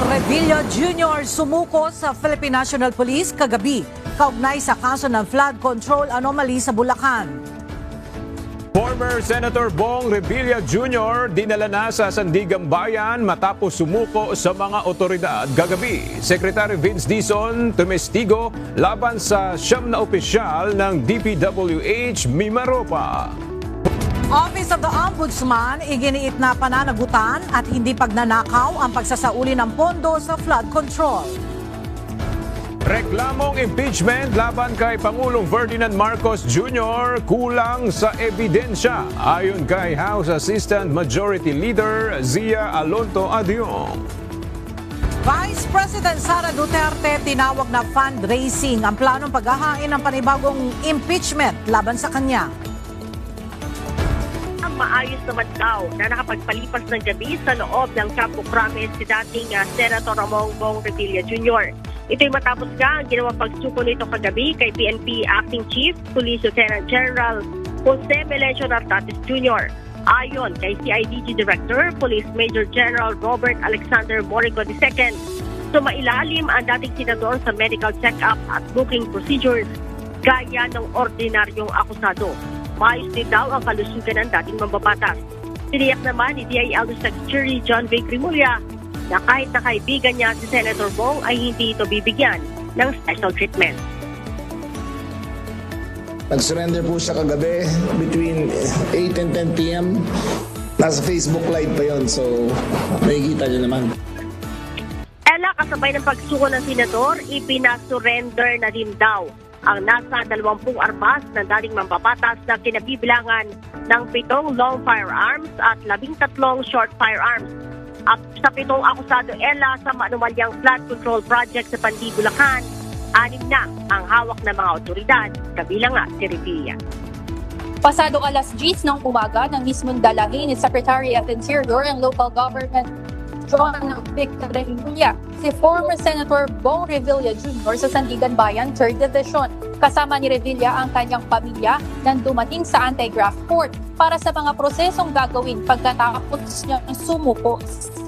Revilla Jr. sumuko sa Philippine National Police kagabi kaugnay sa kaso ng flood control anomaly sa Bulacan. Former Senator Bong Revilla Jr. dinala na sa Sandigan Bayan matapos sumuko sa mga otoridad kagabi. Secretary Vince Dizon tumestigo laban sa 9 na opisyal ng DPWH Mimaropa. Office of the Ombudsman iginiit na pananagutan at hindi pagnanakaw ang pagsasauli ng pondo sa flood control. Reklamong impeachment laban kay Pangulong Ferdinand Marcos Jr. kulang sa ebidensya ayon kay House Assistant Majority Leader Zia Alonto Adyong. Vice President Sara Duterte tinawag na fundraising ang planong paghahain ng panibagong impeachment laban sa kanya. Maayos naman daw na nakapagpalipas ng gabi sa loob ng Campo Crame si dating Senator Ramon Bong Revilla Jr. Ito'y matapos nga ang ginawang pagsuko nito kagabi kay PNP Acting Chief Police Lieutenant General Jose Melencio Nartates Jr. Ayon kay CIDG Director Police Major General Robert Alexander Morico II, sumailalim ang dating senador sa medical check-up at booking procedures gaya ng ordinaryong akusado. Maayos din daw ang kalusugan ng dating mambabatas. Tiniyak naman ni DILG Secretary John V. Grimulya na kahit na kaibigan niya si Senator Bong ay hindi ito bibigyan ng special treatment. Nag-surrender po siya kagabi between 8 and 10 p.m. Nasa Facebook Live pa yon, so makikita niyo naman. Ella, kasabay ng pagsuko ng senador, ipinasurrender na din daw ang nasa 20 armas ng dating mambabatas na kinabibilangan ng 7 long firearms at 13 short firearms. At sa 7 akusado Ella sa maanumalyang flood control project sa Pandi, Bulacan, 6 na ang hawak ng mga otoridad, kabilang nga si Revilla. Pasado alas 10 ng umaga nang mismong dalahin ni Secretary of Interior and Local Government John Victoria si former Senator Bong Revilla Jr. sa Sandigan Bayan 3rd Division. Kasama ni Revilla ang kanyang pamilya nang dumating sa anti-graft court para sa mga prosesong gagawin pagkatapos niyang sumuko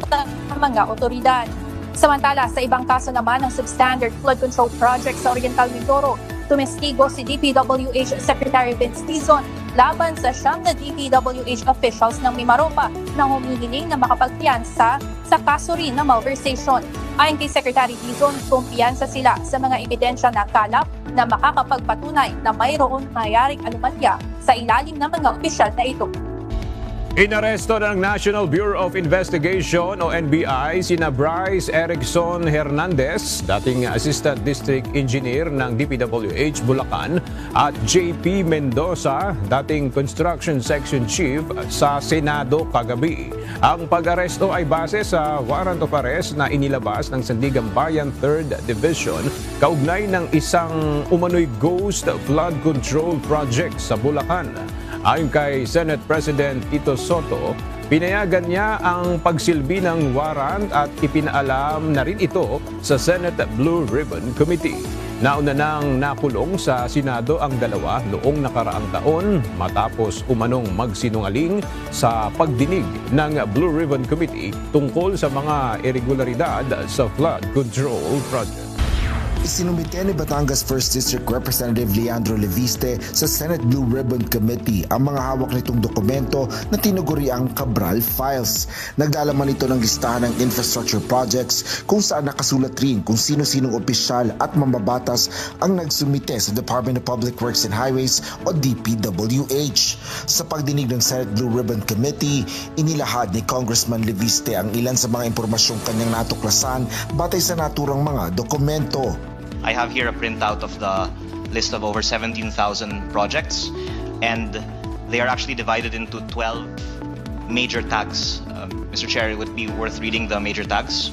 sa mga otoridad. Samantala, sa ibang kaso naman ng substandard flood control project sa Oriental Mindoro, tumestigo si DPWH Secretary Vince Dizon laban sa 9 na DPWH officials ng Mimaropa na humihiling na makapagpiyansa sa kaso rin na malversation. Ayon kay Secretary Dizon, kumpiyansa sila sa mga ebidensya na kalap na makakapagpatunay na mayroong nayaring anomalya sa ilalim ng mga opisyal na ito. Inaresto ng National Bureau of Investigation o NBI sina Bryce Erickson Hernandez, dating Assistant District Engineer ng DPWH Bulacan, at JP Mendoza, dating Construction Section Chief sa Senado kagabi. Ang pag-aresto ay base sa warrant of arrest na inilabas ng Sandigan Bayan 3rd Division kaugnay ng isang umano'y ghost flood control project sa Bulacan. Ayon kay Senate President Tito Soto, pinayagan niya ang pagsilbi ng warrant at ipinaalam na rin ito sa Senate Blue Ribbon Committee. Nauna nang nakulong sa Senado ang dalawa noong nakaraang taon matapos umanong magsinungaling sa pagdinig ng Blue Ribbon Committee tungkol sa mga irregularidad sa flood control project. Isinumite ni Batangas 1st District Representative Leandro Leviste sa Senate Blue Ribbon Committee ang mga hawak nitong dokumento na tinuguri ang Cabral Files. Naglalaman ito ng listahan ng infrastructure projects kung saan nakasulat rin kung sino-sinong opisyal at mambabatas ang nagsumite sa Department of Public Works and Highways o DPWH. Sa pagdinig ng Senate Blue Ribbon Committee, inilahad ni Congressman Leviste ang ilan sa mga impormasyong kanyang natuklasan batay sa naturang mga dokumento. I have here a printout of the list of over 17,000 projects, and they are actually divided into 12 major tags. Mr. Chair, it would be worth reading the major tags.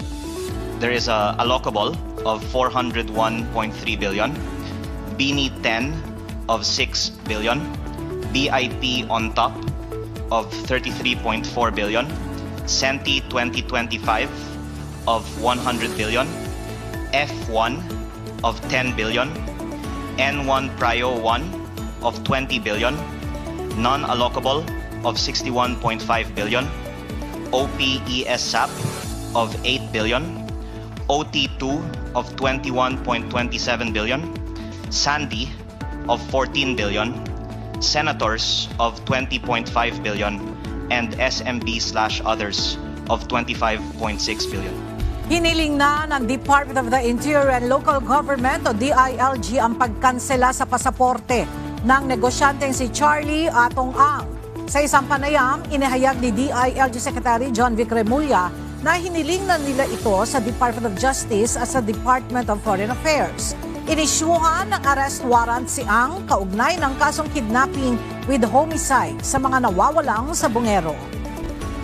There is a allocable of 401.3 billion, BINI 10 of 6 billion, BIP on top of 33.4 billion, SENTI 2025 of 100 billion, F1 of 10 billion, N1 Prio 1 of 20 billion, non-allocable of 61.5 billion, OPESAP of 8 billion, OT2 of 21.27 billion, Sandy of 14 billion, Senators of 20.5 billion, and SMB/others of 25.6 billion. Hiniling na ng Department of the Interior and Local Government o DILG ang pagkansela sa pasaporte ng negosyanteng si Charlie Atong Ang. Sa isang panayam, inihayag ni DILG Secretary John Vic Remulla na hiniling na nila ito sa Department of Justice at sa Department of Foreign Affairs. Inisyuhan ng arrest warrant si Ang kaugnay ng kasong kidnapping with homicide sa mga nawawalang sabungero.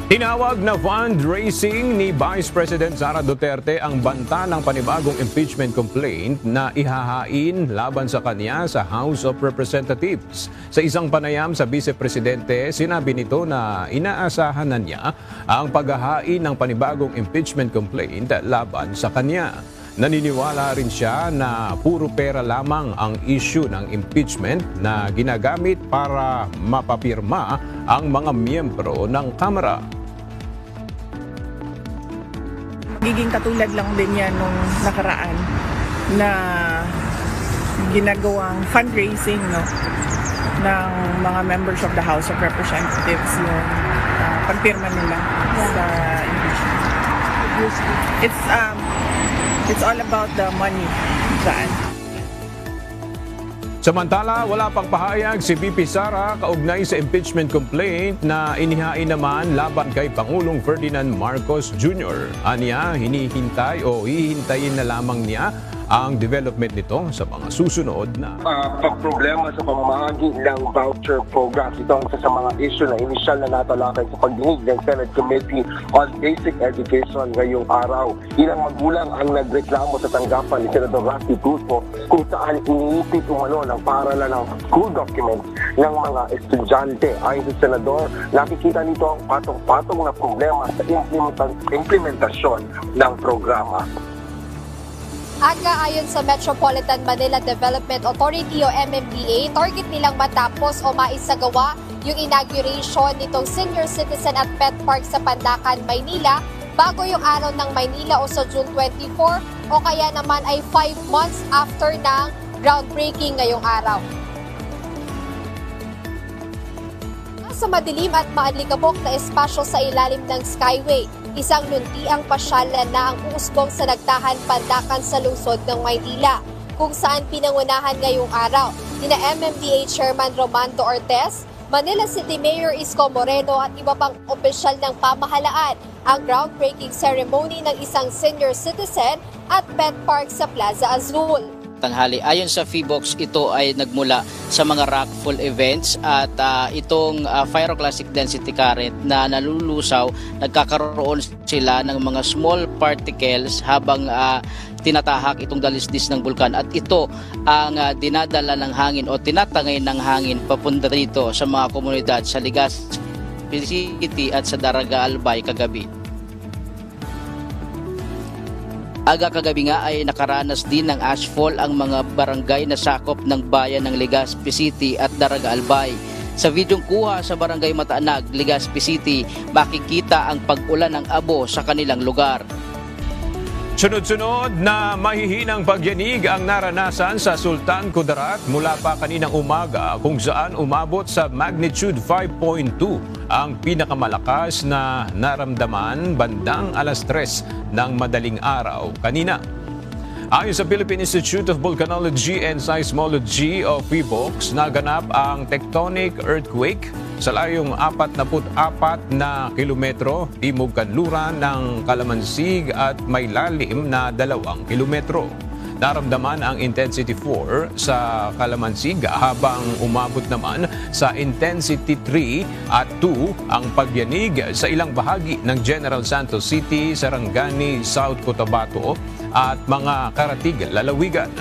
Tinawag na fundraising ni Vice President Sara Duterte ang banta ng panibagong impeachment complaint na ihahain laban sa kanya sa House of Representatives. Sa isang panayam sa Vice Presidente, sinabi nito na inaasahan na niya ang paghahain ng panibagong impeachment complaint laban sa kanya. Naniniwala rin siya na puro pera lamang ang issue ng impeachment na ginagamit para mapapirma ang mga miyembro ng Kamara. Magiging katulad lang din yan nung nakaraan na ginagawang fundraising ng mga members of the House of Representatives yung pagpirma nila sa impeachment. It's all about the money dyan. Samantala, wala pang pahayag si VP Sara kaugnay sa impeachment complaint na inihain naman laban kay Pangulong Ferdinand Marcos Jr. Aniya, hinihintay o hihintayin na lamang niya ang development nito sa mga susunod na pagproblema sa pamamahagi ng voucher program. Ito ang isa sa mga issue na inisyal na natalakay sa pagdinig ng Senate Committee on Basic Education ngayong araw. Ilang magulang ang nagreklamo sa tanggapan ni Senador Rafi Tulfo kung saan iniipit umano ng paaralan ng school documents ng mga estudyante. Ayon sa Senador, nakikita nito ang patong-patong na problema sa implementasyon ng programa. Aga ayon sa Metropolitan Manila Development Authority o MMDA, target nilang matapos o maisagawa yung inauguration nitong Senior Citizen at Pet Park sa Pandacan, Maynila bago yung araw ng Maynila o sa June 24 o kaya naman ay 5 months after ng groundbreaking ngayong araw. Sa madilim at maalikabok na espasyo sa ilalim ng Skyway, isang luntiang pasyalan na ang uusbong sa Nagtahan Pandacan sa lungsod ng Maynila, kung saan pinangunahan ngayong araw nina MMDA Chairman Romando Ortez, Manila City Mayor Isko Moreno at iba pang opisyal ng pamahalaan ang groundbreaking ceremony ng isang senior citizen at pet park sa Plaza Azul. Tanghali. Ayon sa Feebox, ito ay nagmula sa mga rockfall events at itong pyroclastic density current na nalulusaw, nagkakaroon sila ng mga small particles habang tinatahak itong dalisdis ng bulkan at ito ang dinadala ng hangin o tinatangay ng hangin papunta dito sa mga komunidad sa Legazpi City at sa Daraga Albay kagabi. Aga kagabi nga ay nakaranas din ng ashfall ang mga barangay na sakop ng bayan ng Legazpi City at Daraga Albay. Sa videong kuha sa barangay Mataanag, Legazpi City, makikita ang pag-ulan ng abo sa kanilang lugar. Sunod-sunod na mahihinang pagyanig ang naranasan sa Sultan Kudarat mula pa kaninang umaga kung saan umabot sa magnitude 5.2 ang pinakamalakas na naramdaman bandang alas 3 ng madaling araw kanina. Ayon sa Philippine Institute of Volcanology and Seismology o PHIVOLCS, naganap ang tectonic earthquake sa layong 44 na kilometro timog kanluran ng Kalamansig at may lalim na 2 kilometro. Naramdaman ang intensity 4 sa Kalamansig habang umabot naman sa intensity 3 at 2 ang pagyanig sa ilang bahagi ng General Santos City, Sarangani, South Cotabato at mga Karatig, lalawigan.